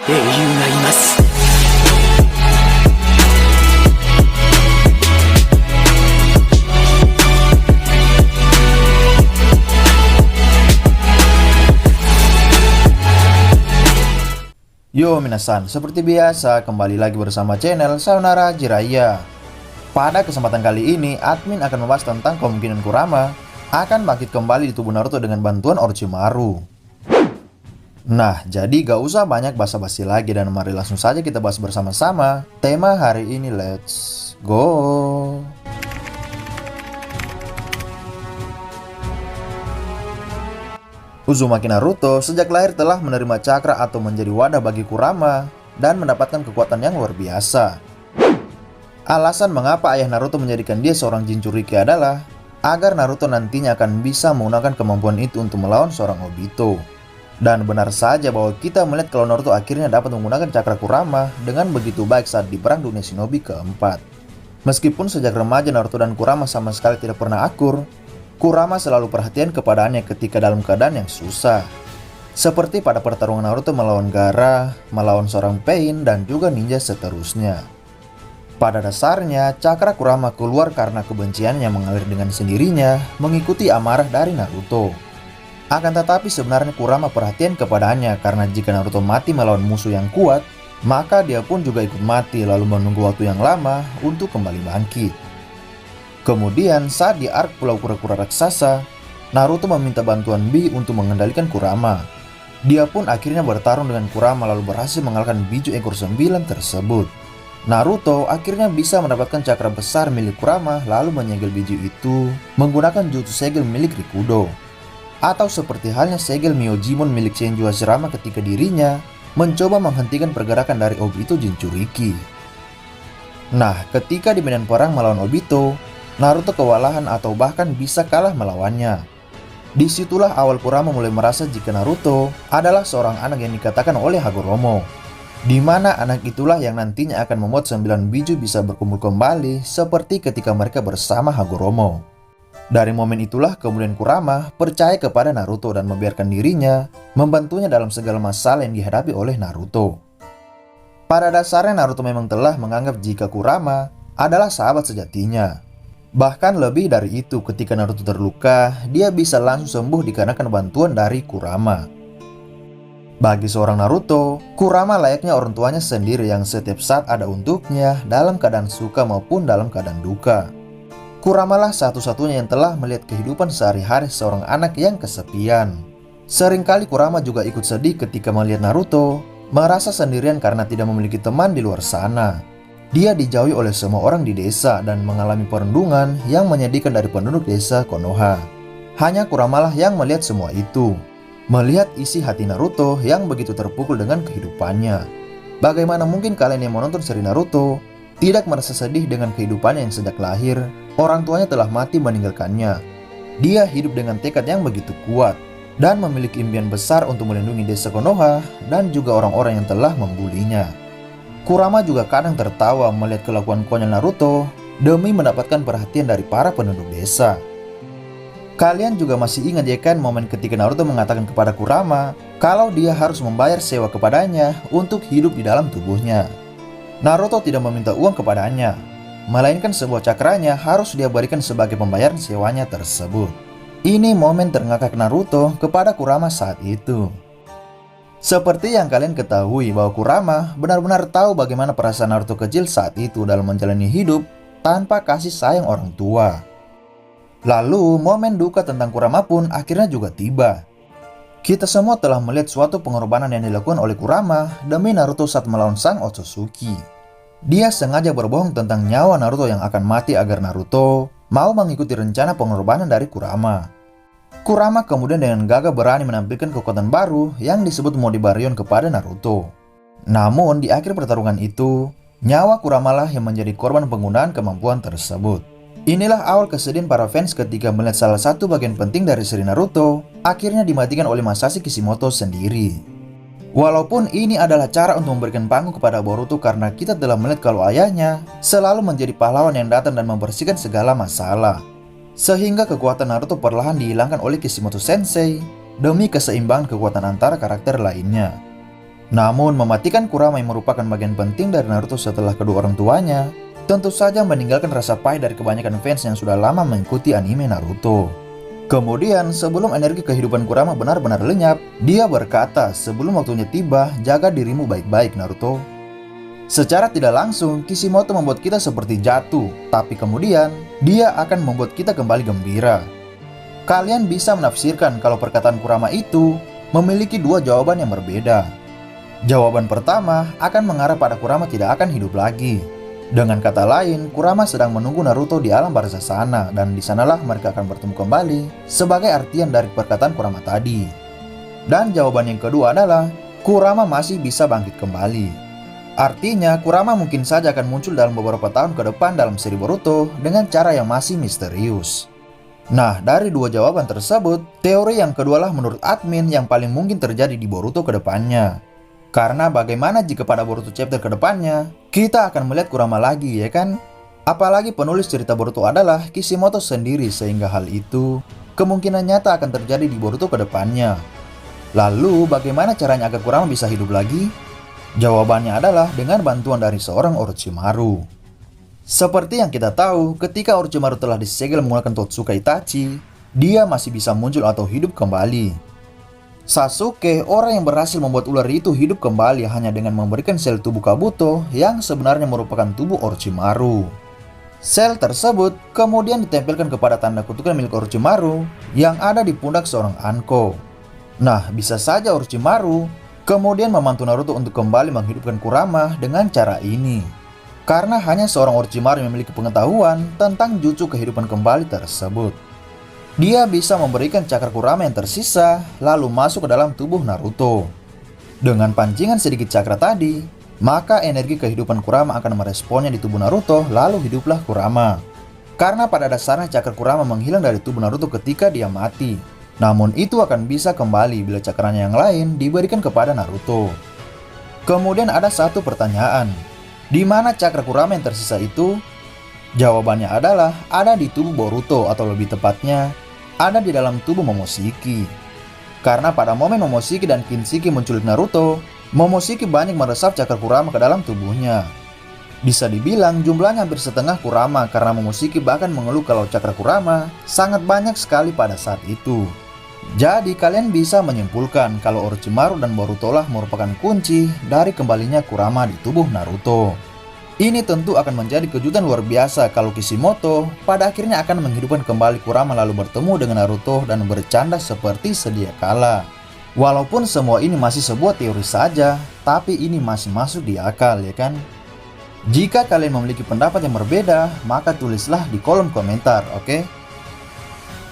英雄がいます。 Yo minasan, seperti biasa kembali lagi bersama channel Sayonara Jiraiya. Pada kesempatan kali ini, admin akan membahas tentang kemungkinan Kurama akan bangkit kembali di tubuh Naruto dengan bantuan Orochimaru. Nah, jadi gak usah banyak basa-basi lagi dan mari langsung saja kita bahas bersama-sama tema hari ini, let's go! Uzumaki Naruto sejak lahir telah menerima cakra atau menjadi wadah bagi Kurama dan mendapatkan kekuatan yang luar biasa. Alasan mengapa ayah Naruto menjadikan dia seorang Jinchuriki adalah agar Naruto nantinya akan bisa menggunakan kemampuan itu untuk melawan seorang Obito. Dan benar saja bahwa kita melihat kalau Naruto akhirnya dapat menggunakan cakra Kurama dengan begitu baik saat di perang dunia shinobi keempat. Meskipun sejak remaja Naruto dan Kurama sama sekali tidak pernah akur, Kurama selalu perhatian kepadanya ketika dalam keadaan yang susah. Seperti pada pertarungan Naruto melawan Gaara, melawan seorang Pain, dan juga ninja seterusnya. Pada dasarnya, cakra Kurama keluar karena kebencian yang mengalir dengan sendirinya mengikuti amarah dari Naruto. Akan tetapi sebenarnya Kurama perhatian kepadanya karena jika Naruto mati melawan musuh yang kuat, maka dia pun juga ikut mati lalu menunggu waktu yang lama untuk kembali bangkit. Kemudian saat di arc Pulau Kura-Kura Raksasa, Naruto meminta bantuan Bee untuk mengendalikan Kurama. Dia pun akhirnya bertarung dengan Kurama lalu berhasil mengalahkan biju ekor 9 tersebut. Naruto akhirnya bisa mendapatkan cakra besar milik Kurama lalu menyegel biju itu menggunakan jutsu segel milik Rikudo. Atau seperti halnya segel Myojimon milik Senju Hashirama ketika dirinya mencoba menghentikan pergerakan dari Obito Jinchuriki. Nah, ketika di medan perang melawan Obito, Naruto kewalahan atau bahkan bisa kalah melawannya. Disitulah awal Kurama mulai merasa jika Naruto adalah seorang anak yang dikatakan oleh Hagoromo, di mana anak itulah yang nantinya akan membuat 9 biju bisa berkumpul kembali seperti ketika mereka bersama Hagoromo. Dari momen itulah kemudian Kurama percaya kepada Naruto dan membiarkan dirinya membantunya dalam segala masalah yang dihadapi oleh Naruto. Pada dasarnya Naruto memang telah menganggap jika Kurama adalah sahabat sejatinya. Bahkan lebih dari itu, ketika Naruto terluka, dia bisa langsung sembuh dikarenakan bantuan dari Kurama. Bagi seorang Naruto, Kurama layaknya orang tuanya sendiri yang setiap saat ada untuknya dalam keadaan suka maupun dalam keadaan duka. Kurama lah satu-satunya yang telah melihat kehidupan sehari-hari seorang anak yang kesepian. Seringkali Kurama juga ikut sedih ketika melihat Naruto merasa sendirian karena tidak memiliki teman di luar sana. Dia dijauhi oleh semua orang di desa dan mengalami perundungan yang menyedihkan dari penduduk desa Konoha. Hanya Kurama lah yang melihat semua itu. Melihat isi hati Naruto yang begitu terpukul dengan kehidupannya. Bagaimana mungkin kalian yang menonton seri Naruto tidak merasa sedih dengan kehidupannya yang sejak lahir orang tuanya telah mati meninggalkannya. Dia hidup dengan tekad yang begitu kuat dan memiliki impian besar untuk melindungi desa Konoha dan juga orang-orang yang telah membulinya. Kurama juga kadang tertawa melihat kelakuan konyol Naruto demi mendapatkan perhatian dari para penduduk desa. Kalian juga masih ingat ya kan momen ketika Naruto mengatakan kepada Kurama kalau dia harus membayar sewa kepadanya untuk hidup di dalam tubuhnya. Naruto tidak meminta uang kepadanya, melainkan sebuah cakranya harus dia berikan sebagai pembayaran sewanya tersebut. Ini momen terngakak Naruto kepada Kurama saat itu. Seperti yang kalian ketahui bahwa Kurama benar-benar tahu bagaimana perasaan Naruto kecil saat itu dalam menjalani hidup tanpa kasih sayang orang tua. Lalu momen duka tentang Kurama pun akhirnya juga tiba. Kita semua telah melihat suatu pengorbanan yang dilakukan oleh Kurama demi Naruto saat melawan sang Otsutsuki. Dia sengaja berbohong tentang nyawa Naruto yang akan mati agar Naruto mau mengikuti rencana pengorbanan dari Kurama. Kurama kemudian dengan gagah berani menampilkan kekuatan baru yang disebut Modibarion kepada Naruto. Namun di akhir pertarungan itu, nyawa Kurama lah yang menjadi korban penggunaan kemampuan tersebut. Inilah awal kesedihan para fans ketika melihat salah satu bagian penting dari seri Naruto akhirnya dimatikan oleh Masashi Kishimoto sendiri. Walaupun ini adalah cara untuk memberikan panggung kepada Boruto karena kita telah melihat kalau ayahnya selalu menjadi pahlawan yang datang dan membersihkan segala masalah. Sehingga kekuatan Naruto perlahan dihilangkan oleh Kishimoto Sensei demi keseimbangan kekuatan antara karakter lainnya. Namun mematikan Kurama yang merupakan bagian penting dari Naruto setelah kedua orang tuanya, tentu saja meninggalkan rasa pahit dari kebanyakan fans yang sudah lama mengikuti anime Naruto. Kemudian, sebelum energi kehidupan Kurama benar-benar lenyap, dia berkata, sebelum waktunya tiba, jaga dirimu baik-baik Naruto. Secara tidak langsung, Kishimoto membuat kita seperti jatuh, tapi kemudian, dia akan membuat kita kembali gembira. Kalian bisa menafsirkan kalau perkataan Kurama itu memiliki dua jawaban yang berbeda. Jawaban pertama akan mengarah pada Kurama tidak akan hidup lagi. Dengan kata lain, Kurama sedang menunggu Naruto di alam barzah sana, dan di sanalah mereka akan bertemu kembali sebagai artian dari perkataan Kurama tadi. Dan jawaban yang kedua adalah Kurama masih bisa bangkit kembali. Artinya, Kurama mungkin saja akan muncul dalam beberapa tahun ke depan dalam seri Boruto dengan cara yang masih misterius. Nah, dari dua jawaban tersebut, teori yang kedua lah menurut admin yang paling mungkin terjadi di Boruto ke depannya. Karena bagaimana jika pada Boruto chapter ke depannya, kita akan melihat Kurama lagi, ya kan? Apalagi penulis cerita Boruto adalah Kishimoto sendiri, sehingga hal itu kemungkinan nyata akan terjadi di Boruto ke depannya. Lalu, bagaimana caranya agar Kurama bisa hidup lagi? Jawabannya adalah dengan bantuan dari seorang Orochimaru. Seperti yang kita tahu, ketika Orochimaru telah disegel menggunakan Totsuka Itachi, dia masih bisa muncul atau hidup kembali. Sasuke, orang yang berhasil membuat ular itu hidup kembali hanya dengan memberikan sel tubuh Kabuto yang sebenarnya merupakan tubuh Orochimaru. Sel tersebut kemudian ditempelkan kepada tanda kutukan milik Orochimaru yang ada di pundak seorang Anko. Nah, bisa saja Orochimaru kemudian membantu Naruto untuk kembali menghidupkan Kurama dengan cara ini. Karena hanya seorang Orochimaru yang memiliki pengetahuan tentang jutsu kehidupan kembali tersebut. Dia bisa memberikan cakra Kurama yang tersisa, lalu masuk ke dalam tubuh Naruto. Dengan pancingan sedikit cakra tadi, maka energi kehidupan Kurama akan meresponnya di tubuh Naruto, lalu hiduplah Kurama. Karena pada dasarnya cakra Kurama menghilang dari tubuh Naruto ketika dia mati. Namun itu akan bisa kembali bila cakranya yang lain diberikan kepada Naruto. Kemudian ada satu pertanyaan, di mana cakra Kurama yang tersisa itu? Jawabannya adalah ada di tubuh Boruto, atau lebih tepatnya ada di dalam tubuh Momoshiki. Karena pada momen Momoshiki dan Kinshiki menculik Naruto, Momoshiki banyak meresap cakra Kurama ke dalam tubuhnya. Bisa dibilang jumlahnya hampir setengah Kurama karena Momoshiki bahkan mengeluh kalau cakra Kurama sangat banyak sekali pada saat itu. Jadi kalian bisa menyimpulkan kalau Orochimaru dan Boruto lah merupakan kunci dari kembalinya Kurama di tubuh Naruto. Ini tentu akan menjadi kejutan luar biasa kalau Kishimoto pada akhirnya akan menghidupkan kembali Kurama lalu bertemu dengan Naruto dan bercanda seperti sedia kala. Walaupun semua ini masih sebuah teori saja, tapi ini masih masuk di akal, ya kan? Jika kalian memiliki pendapat yang berbeda, maka tulislah di kolom komentar, oke?